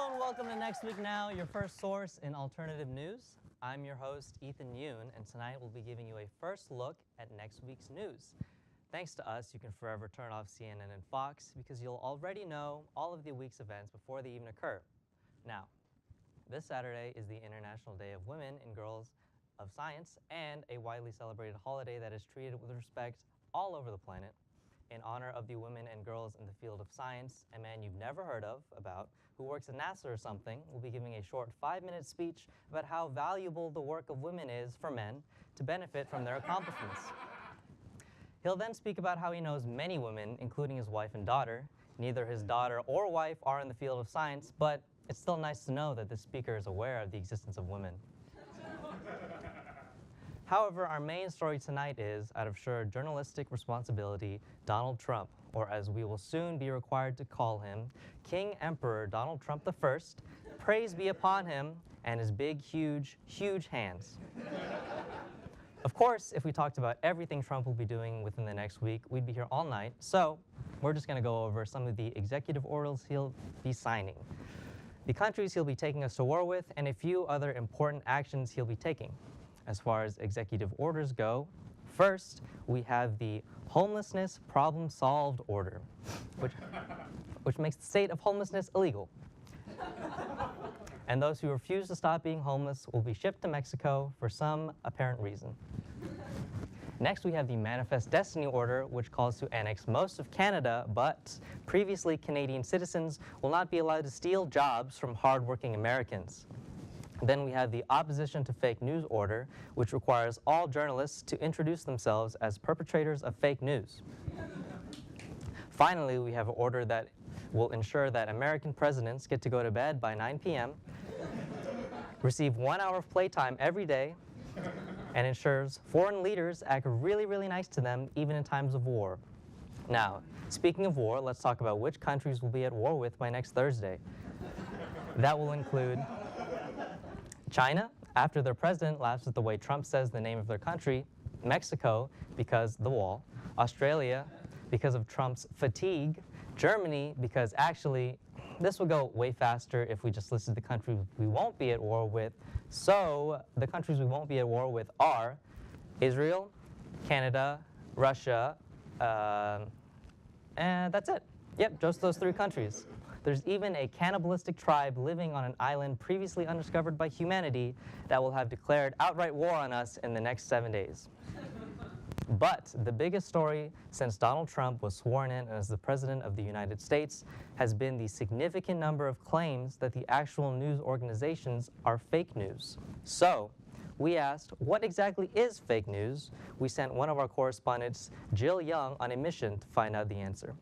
Hello and welcome to Next Week Now, your first source in alternative news. I'm your host, Ethan Yoon, and tonight we'll be giving you a first look at next week's news. Thanks to us, you can forever turn off CNN and Fox because you'll already know all of the week's events before they even occur. Now, this Saturday is the International Day of Women and Girls of Science and a widely celebrated holiday that is treated with respect all over the planet. In honor of the women and girls in the field of science, a man you've never heard of who works at NASA or something, will be giving a short 5-minute speech about how valuable the work of women is for men to benefit from their accomplishments. He'll then speak about how he knows many women, including his wife and daughter. Neither his daughter or wife are in the field of science, but it's still nice to know that this speaker is aware of the existence of women. However, our main story tonight is, out of sheer journalistic responsibility, Donald Trump, or as we will soon be required to call him, King Emperor Donald Trump I, praise be upon him and his big, huge, huge hands. Of course, if we talked about everything Trump will be doing within the next week, we'd be here all night, so we're just going to go over some of the executive orders he'll be signing, the countries he'll be taking us to war with, and a few other important actions he'll be taking. As far as executive orders go, first, we have the Homelessness Problem Solved Order, which makes the state of homelessness illegal. And those who refuse to stop being homeless will be shipped to Mexico for some apparent reason. Next, we have the Manifest Destiny Order, which calls to annex most of Canada, but previously Canadian citizens will not be allowed to steal jobs from hardworking Americans. Then we have the Opposition to Fake News Order, which requires all journalists to introduce themselves as perpetrators of fake news. Finally, we have an order that will ensure that American presidents get to go to bed by 9 p.m., receive 1 hour of playtime every day, and ensures foreign leaders act really, really nice to them, even in times of war. Now, speaking of war, let's talk about which countries we'll be at war with by next Thursday. That will include China, after their president laughs at the way Trump says the name of their country; Mexico, because the wall; Australia, because of Trump's fatigue; Germany, because actually, this would go way faster if we just listed the countries we won't be at war with. So, the countries we won't be at war with are Israel, Canada, Russia, and that's it. Yep, just those 3 countries. There's even a cannibalistic tribe living on an island previously undiscovered by humanity that will have declared outright war on us in the next 7 days. But the biggest story since Donald Trump was sworn in as the President of the United States has been the significant number of claims that the actual news organizations are fake news. So, we asked, what exactly is fake news? We sent one of our correspondents, Jill Young, on a mission to find out the answer.